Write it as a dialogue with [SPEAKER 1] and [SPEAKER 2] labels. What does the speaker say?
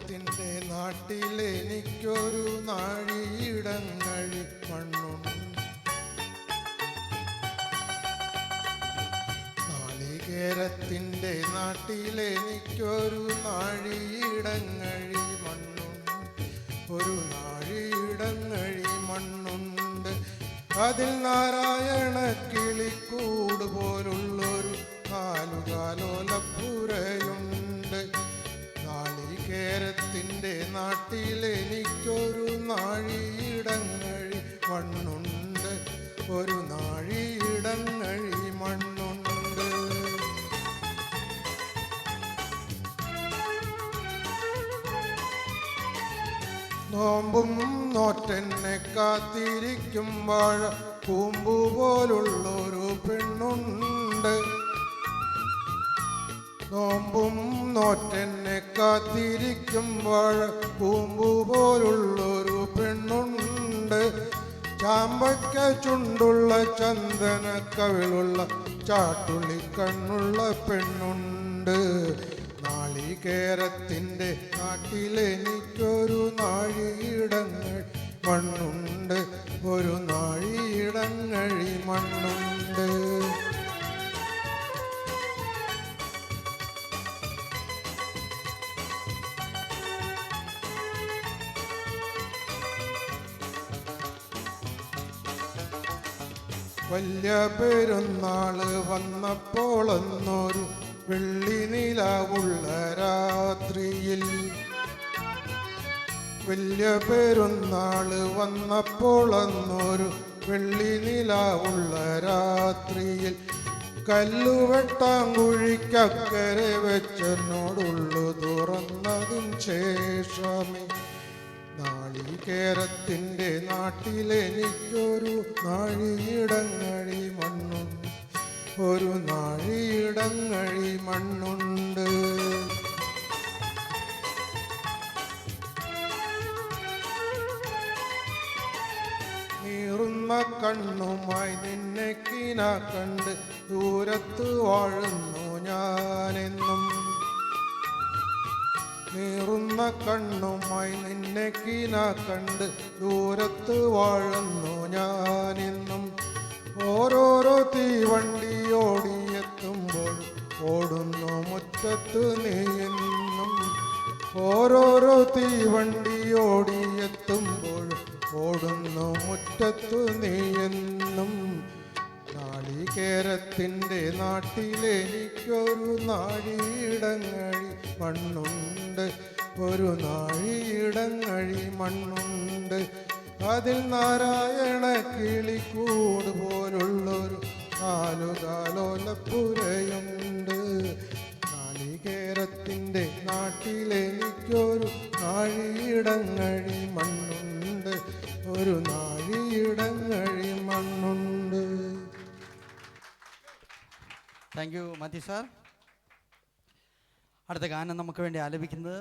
[SPEAKER 1] വല്യപേരത്തിൻ്റെ നാട്ടിലെനിക്കൊരു നാഴിയിടങ്ങഴി മണ്ണുണ്ട്. നാളികേരത്തിൻ്റെ നാട്ടിലെനിക്കൊരു നാഴിയിടങ്ങഴി മണ്ണുണ്ട്. ഒരു നാഴിയിടങ്ങഴി മണ്ണുണ്ട്. അതിൽ നാരായണ കിളിക്കൂട് പോലുള്ളൊരു കാലുകാലോലപ്പുരയുണ്ട്. നാളികേരത്തിൻ്റെ നാട്ടിലെനിക്കൊരു നാഴിയിടങ്ങഴി മണ്ണുണ്ട്. ഒരു നാഴിയിടങ്ങഴി മണ്ണുണ്ട്. നോമ്പും നോറ്റെന്നെ കാത്തിരിക്കും വാഴ കൂമ്പു പോലുള്ളൊരു പെണ്ണുണ്ട്. നോമ്പും നോറ്റെന്നെ കാത്തിരിക്കും വാഴ കൂമ്പു പോലുള്ളൊരു പെണ്ണുണ്ട്. ചാമ്പയ്ക്ക ചുണ്ടുള്ള ചന്ദന കവിളുള്ള ചാട്ടുള്ളി കണ്ണുള്ള പെണ്ണുണ്ട്. നാളികേരത്തിൻ്റെ നാട്ടിലെനിക്കൊരു നാഴിയിടങ്ങഴി മണ്ണുണ്ട്. ഒരു നാഴിയിടങ്ങഴി മണ്ണുണ്ട്. വലിയ പെരുന്നാള് വന്നപ്പോളെന്നൊരു വെള്ളി നിലാവുള്ള രാത്രിയിൽ, വലിയ പെരുന്നാള് വന്നപ്പോളെന്നൊരു വെള്ളി നിലാവുള്ള രാത്രിയിൽ, കല്ലുവെട്ടാങ്കുഴിക്കക്കരെ വെച്ചെന്നോടുള്ളു തുറന്നതിന് ശേഷമേ നാളികേരത്തിൻ്റെ നാട്ടിലെനിക്കൊരു നാഴിയിടങ്ങഴി മണ്ണുണ്ട്. ഒരു നാഴിയിടങ്ങഴി മണ്ണുണ്ട്. നീറുന്ന കണ്ണുമായി നിന്നെ കിന കണ്ട് ദൂരത്ത് വാഴുന്നു ഞാനെന്നും. നീറുന്ന കണ്ണുമായി നിന്നെ കിന കണ്ട് ദൂരത്ത് വാഴുന്നു ഞാനെന്നും. ഓരോരോ തീവണ്ടി ഓടിയെത്തുമ്പോൾ ഓടുന്നു മുറ്റത്ത് നീയെന്നും. ഓരോരോ തീവണ്ടി ഓടിയെത്തുമ്പോൾ ഓടുന്നു മുറ്റത്ത് നീയെന്നും. നാളികേരത്തിൻ്റെ നാട്ടിലെനിക്കൊരു നാഴിയിടങ്ങഴി മണ്ണുണ്ട്. ഒരു നാഴിയിടങ്ങഴി മണ്ണുണ്ട്. അതിൽ നാരായണ കിളിക്കൂട് പോലുള്ളൊരു കാലുകാലോലപ്പുരയുണ്ട്. നാളികേരത്തിൻ്റെ നാട്ടിലെനിക്കൊരു നാഴിയിടങ്ങഴി മണ്ണുണ്ട്. ഒരു നാഴിയിടങ്ങഴി മണ്ണുണ്ട്.
[SPEAKER 2] Thank you Mathew sir. അടുത്ത ഗാനം നമുക്ക് വേണ്ടി ആലപിക്കുന്നത്